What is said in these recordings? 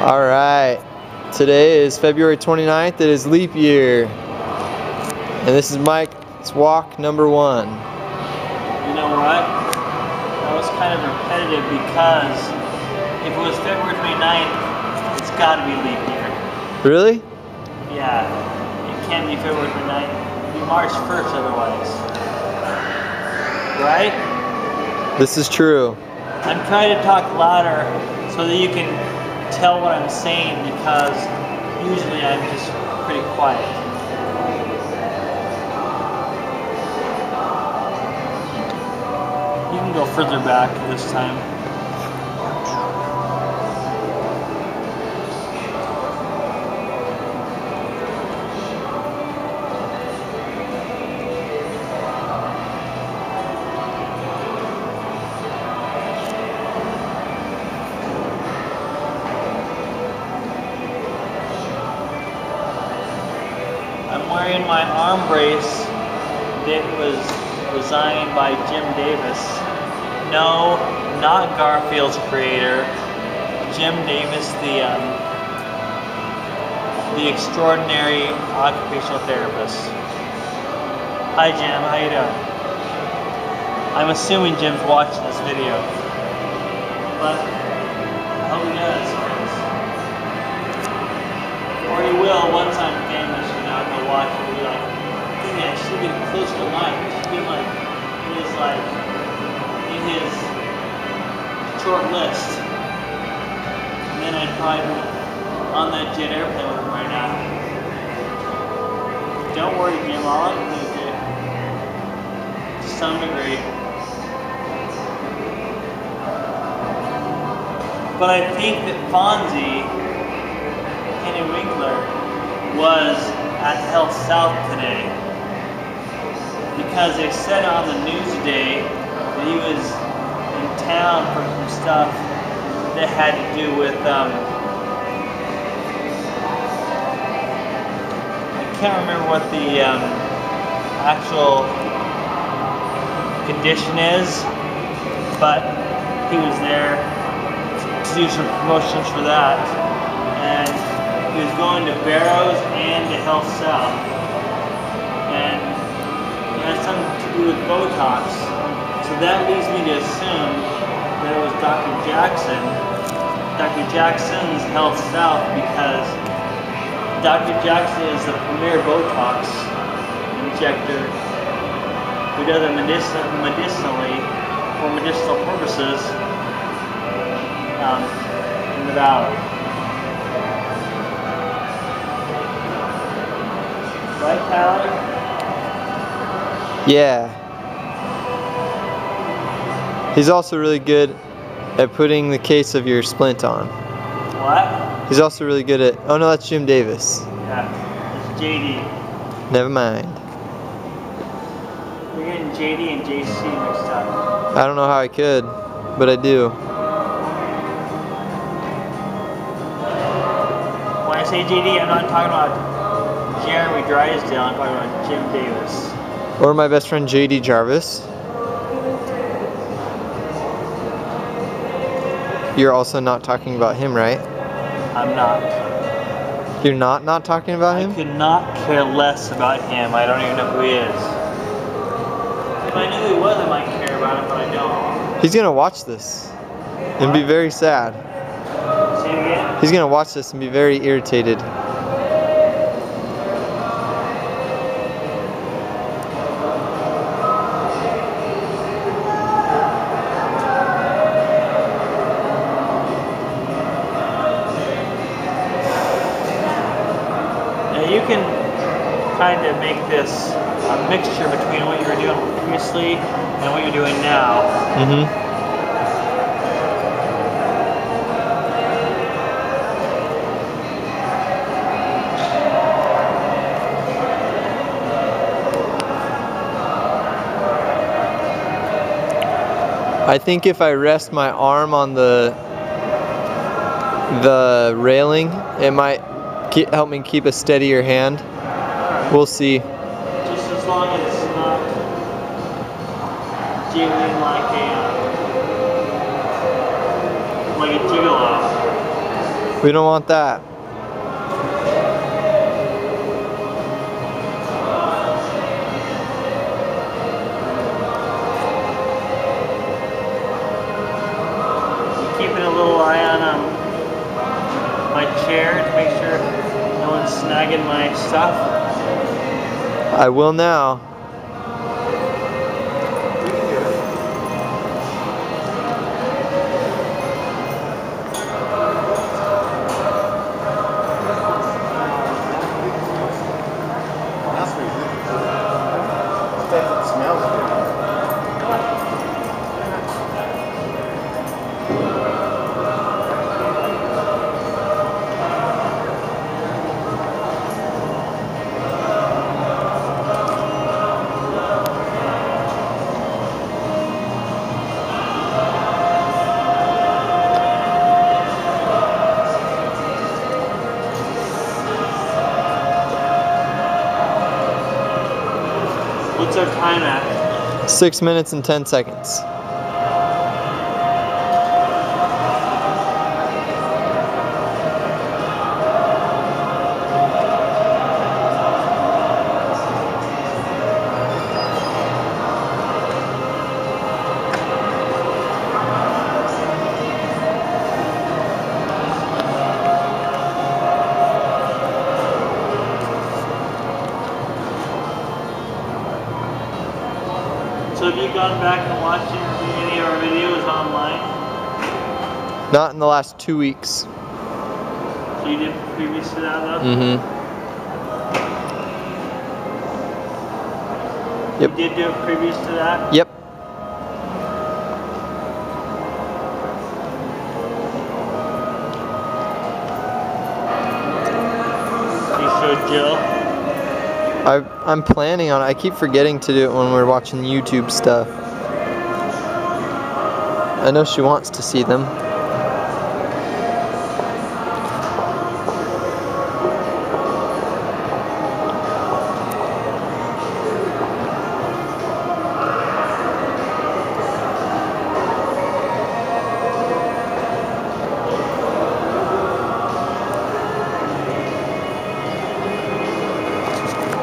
All right, today is February 29th. It is leap year. And this is Mike's walk number 1. You know what? That was kind of repetitive because if it was February 29th, it's got to be leap year. Really? Yeah, it can't be February 29th. It'd be March 1st otherwise. Right? This is true. I'm trying to talk louder so that you can tell what I'm saying because usually I'm just pretty quiet. You can go further back this time. I'm wearing my arm brace that was designed by Jim Davis. No, not Garfield's creator. Jim Davis, the extraordinary occupational therapist. Hi Jim, how you doing? I'm assuming Jim's watching this video, but I hope he does. Or he will once I'm famous, you know, he'll watch it and be like, yeah, she's getting close to Mike. She's been like, in his short list. And then I'd probably be on that jet airplane with him right now. Don't worry, Jim, I'll include you. To some degree. But I think that Fonzie, Henry Winkler, was at Health South today because they said on the news today that he was in town for some stuff that had to do with I can't remember what the actual condition is, but he was there to do some promotions for that. And he was going to Barrows and to Health South. And it has something to do with Botox. So that leads me to assume that it was Dr. Jackson. Dr. Jackson's Health South because Dr. Jackson is the premier Botox injector who does it medicinally for medicinal purposes in the valley. Right, Tyler? Yeah. He's also really good at putting the case of your splint on. What? He's also really good at... Oh no, that's Jim Davis. Yeah, it's JD. Never mind. You're getting JD and JC mixed up. I don't know how I could, but I do. When I say JD, I'm not talking about Jeremy Drysdale, I'm talking about Jim Davis. Or my best friend JD Jarvis. You're also not talking about him, right? I'm not. You're not talking about him? I could not care less about him. I don't even know who he is. If I knew who he was, I might care about him, but I don't. He's gonna watch this and be very sad. Say it again? He's gonna watch this and be very irritated. You can kind of make this a mixture between what you were doing previously and what you're doing now. I think if I rest my arm on the railing, it might help me keep a steadier hand. We'll see. Just as long as it's not jiggling like a gigolo. We don't want that. Keeping a little eye on my chair to make sure no one's snagging my stuff. I will now. It smells good. 6 minutes and 10 seconds. So have you gone back and watched any of our videos online? Not in the last 2 weeks. So you did previous to that though? Mm-hmm. Yep. You did do it previous to that? Yep. You showed Jill? I'm planning on it. I keep forgetting to do it when we're watching YouTube stuff. I know she wants to see them.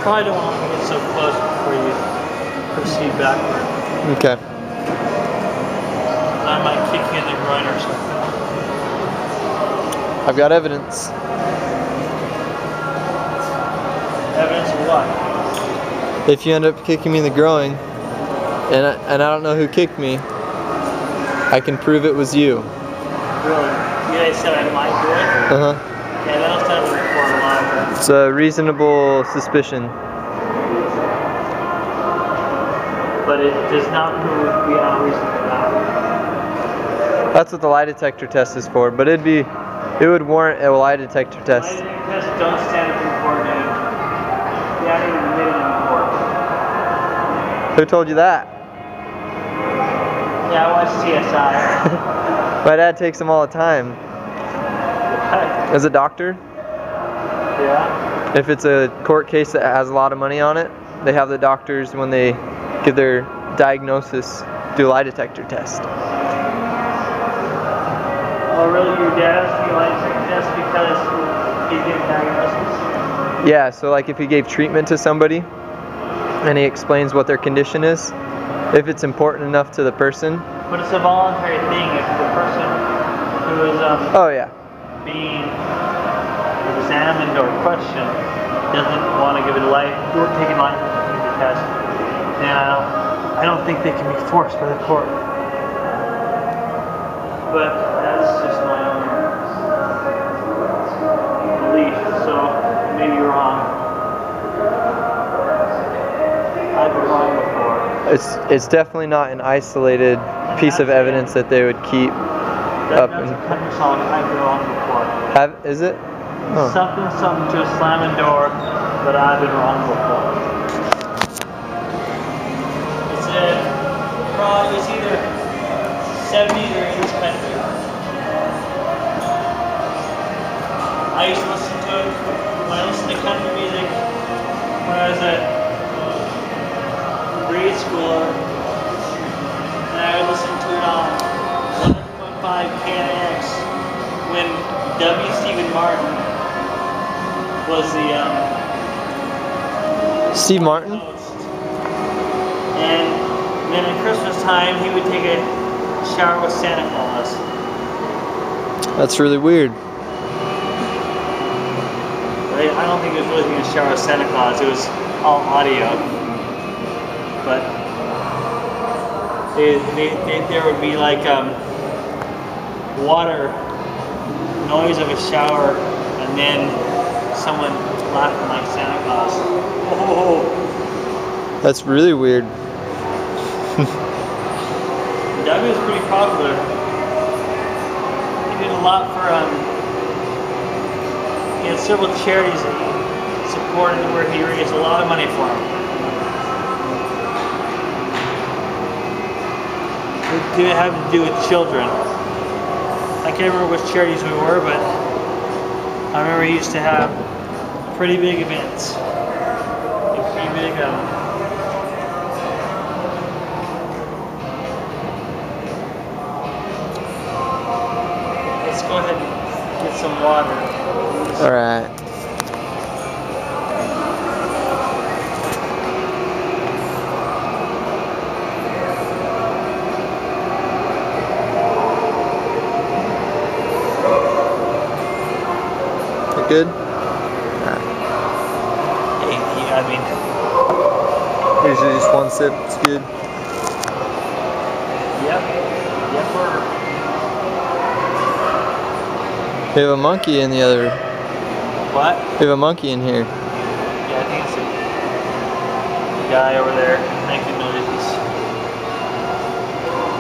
Probably don't want to get so close before you proceed backward. Okay. I might kick you in the groin or something. I've got evidence. Evidence of what? If you end up kicking me in the groin, and I don't know who kicked me, I can prove it was you. Really? You guys said I might do it? Uh-huh. Yeah, that'll start to record live. It's a reasonable suspicion. But it does not prove beyond reasonable doubt. That's what the lie detector test is for, but it would warrant a lie detector test. Lie detector tests don't stand up in court, dude. They aren't even admitted in court. Who told you that? Yeah, I watch CSI. My dad takes them all the time. As a doctor, Yeah. if it's a court case that has a lot of money on it, they have the doctors, when they give their diagnosis, do a lie detector test. Oh, really? Your dad has to be lie detector test because he's getting diagnosis? Yeah, so like if he gave treatment to somebody and he explains what their condition is, if it's important enough to the person. But it's a voluntary thing if the person who is Oh yeah. being examined or questioned doesn't want to give it a life, take a life test, then I don't think they can be forced by the court. But that's just my own belief, so I may be wrong. I've been wrong before. It's definitely not an isolated piece of evidence that they would keep up. That's a country song. I've been wrong before. Is it? Oh. Something to a slamming door, but I've been wrong before. It's either 70s or 80s country. I used to listen to it when I listened to country music when I was a grade schooler, and I would listen to it on 100.5 KNX when W. Stephen Martin was the Steve Martin? host. And then at Christmas time, he would take a shower with Santa Claus. That's really weird. I don't think he was really taking a shower with Santa Claus. It was all audio. But there would be like water, noise of a shower, and then someone laughing like Santa Claus. Oh. That's really weird. Doug was pretty popular. He did a lot for he had several charities that he supported where he raised a lot of money for them. It had to do with children. I can't remember which charities we were, but I remember he used to have pretty big events. Pretty big let's go ahead and get some water. All right. You good? All right. Hey, I mean, Usually just one sip. It's good. yep, we're. We have a monkey in the other. What? We have a monkey in here. Yeah, I think it's the guy over there making noises.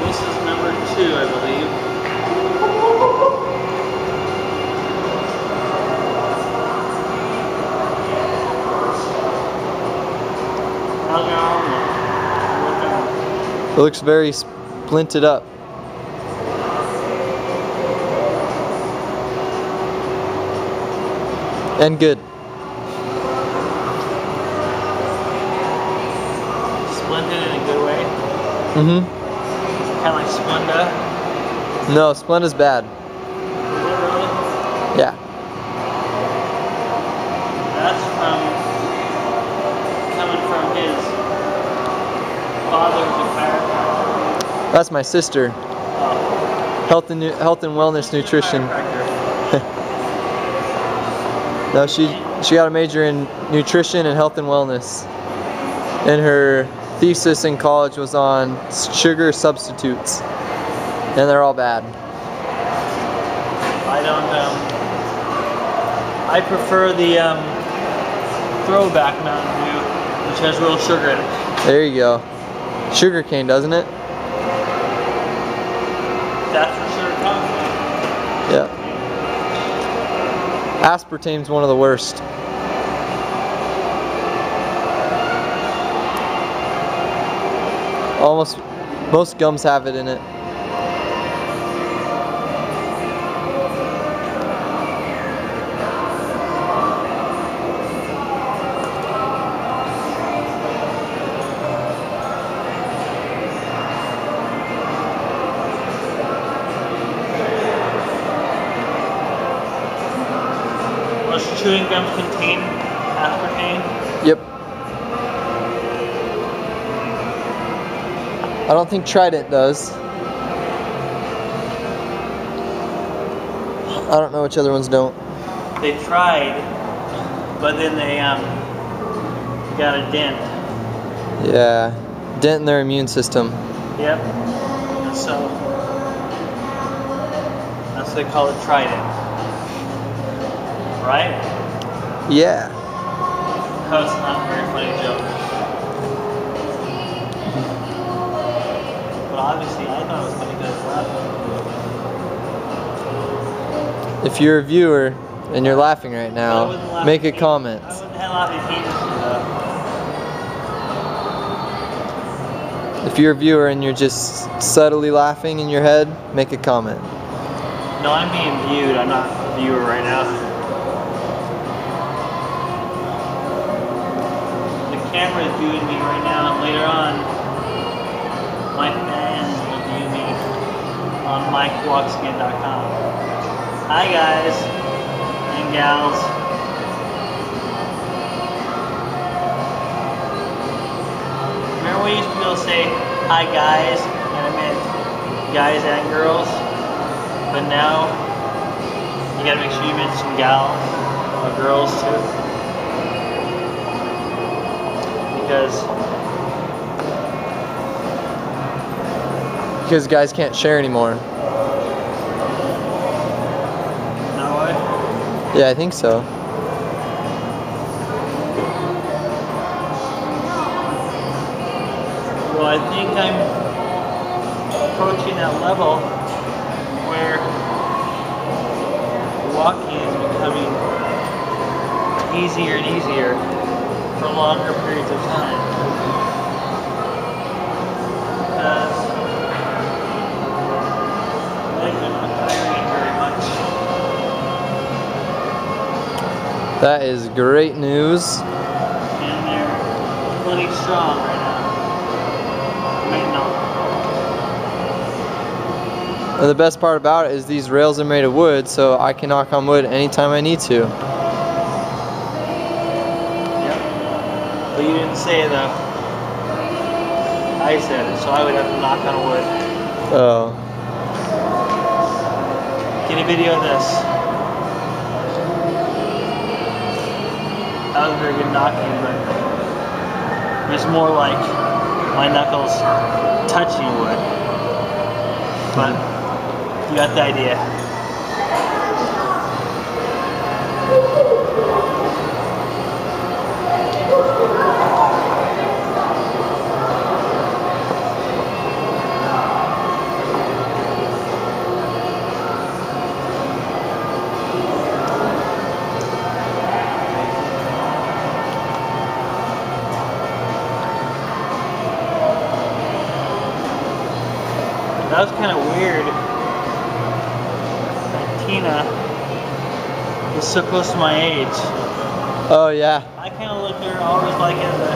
This is number 2, I believe. How's your arm look? It looks very splinted up. And good. Splendid in a good way. Mm-hmm. Kind of like Splenda. No, Splenda's bad. Is it really? Yeah. That's coming from his father who's a chiropractor. That's my sister. Oh. Health and wellness nutrition. No, she got a major in nutrition and health and wellness. And her thesis in college was on sugar substitutes. And they're all bad. I don't I prefer the throwback Mountain Dew, which has real sugar in it. There you go. Sugar cane, doesn't it? That's where sugar comes from. Yeah. Aspartame's one of the worst. Most gums have it in it. Most chewing gums contain aspartame. Yep. I don't think Trident does. I don't know which other ones don't. They tried, but then they got a dent. Yeah. Dent in their immune system. Yep. And so that's what they call it, Trident. Right? Yeah. That was not a very funny joke. But obviously, I thought it was funny because laughing. If you're a viewer and you're laughing right now, make a comment. I wouldn't have laughing penises though. If you're a viewer and you're just subtly laughing in your head, make a comment. No, I'm being viewed. I'm not a viewer right now. The camera is viewing me right now, and later on, my fans will view me on MikeWalksAgain.com. Hi guys and gals. Remember we used to be able to say hi guys and it meant guys and girls, but now you gotta make sure you mention gals or girls too, because guys can't share anymore. No way. Yeah, I think so. Well, I think I'm approaching that level where walking is becoming easier and easier for longer periods of time. Because legs are not tiring very much. That is great news. And they're plenty strong right now. And the best part about it is these rails are made of wood, so I can knock on wood anytime I need to. Yep. But you didn't say it though. I said it, so I would have to knock on wood. Oh. Get a video of this. That was very good knocking, but it was more like my knuckles touching wood. But you got the idea. That was kind of weird. Tina is so close to my age. Oh, yeah. I kind of look at her always like as a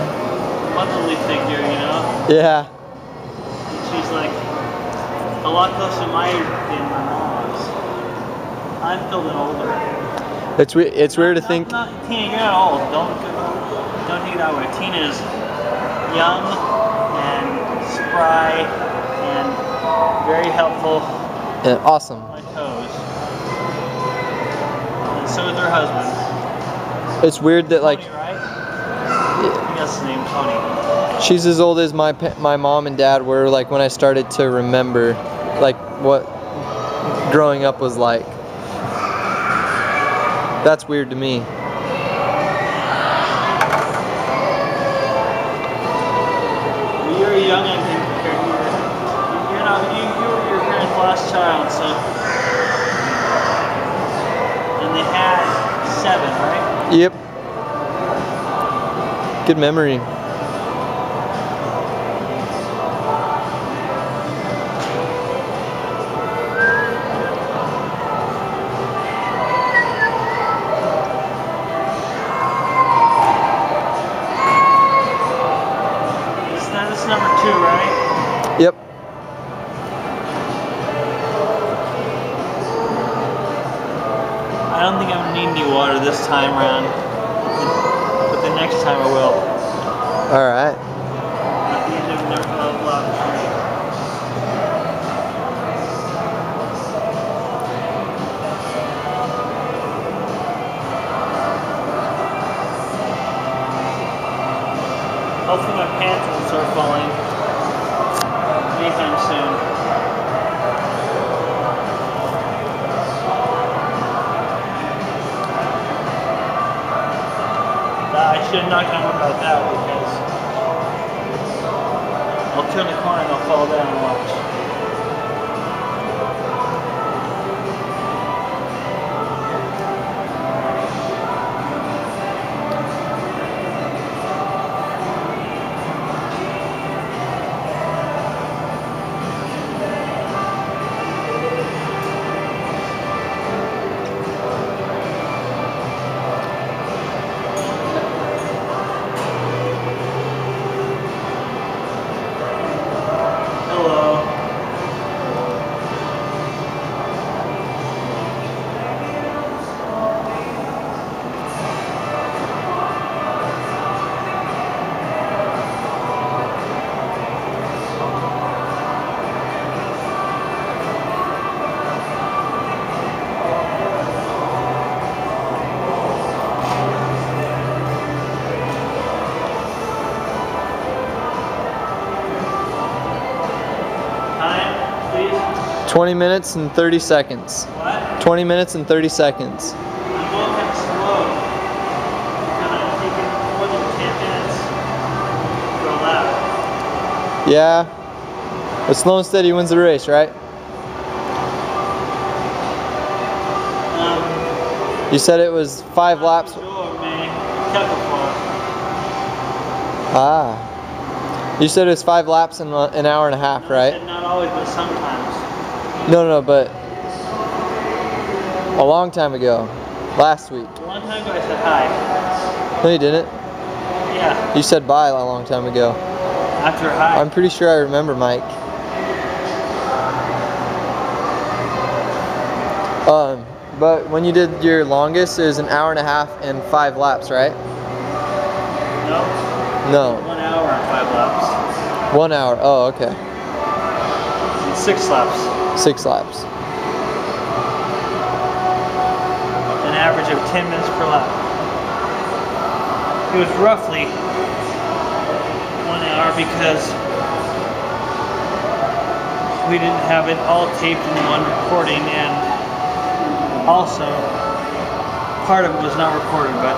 motherly figure, you know? Yeah. And she's like a lot closer to my age than my mom's. I'm feeling older. It's weird to think. Tina, you're not old. Don't take it that way. Tina's young and spry and very helpful. And awesome. On my toes. And so is her husband. It's weird that Tony, like. right? I think that's his name, Tony. She's as old as my mom and dad were like when I started to remember like what growing up was like. That's weird to me. Well, you're young, I think, compared to you were your parents' last child, so. And they had 7, right? Yep. Good memory. This is number 2, right? Yep. I don't think I'm gonna need any water this time around, but the next time I will. All right. At the end of block 3. Hopefully my pants won't start falling anytime soon. I should have knocked on wood about that because I'll turn the corner and I'll fall down and watch. Hello. 20 minutes and 30 seconds. What? 20 minutes and 30 seconds. I'm going kind of slow. And I'm taking more than 10 minutes for a lap. Yeah. But slow and steady wins the race, right? You said it was 5 laps. Ah. You said it was 5 laps in an hour and a half, right? Not always, but sometimes. No, but a long time ago. Last week. A long time ago I said hi. No, you didn't. Yeah. You said bye a long time ago. After hi. I'm pretty sure I remember, Mike. But when you did your longest, it was an hour and a half and 5 laps, right? No. No. 1 hour and 5 laps. 1 hour. Oh, okay. 6 laps. 6 laps. An average of 10 minutes per lap. It was roughly 1 hour because we didn't have it all taped in one recording, and also part of it was not recorded, but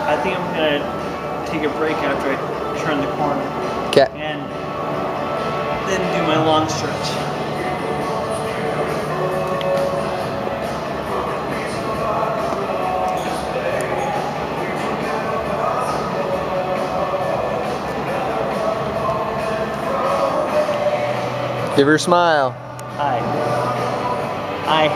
I think I'm gonna take a break after I turn the corner. Okay. And then do my long stretch. Give her a smile. Hi. Hi.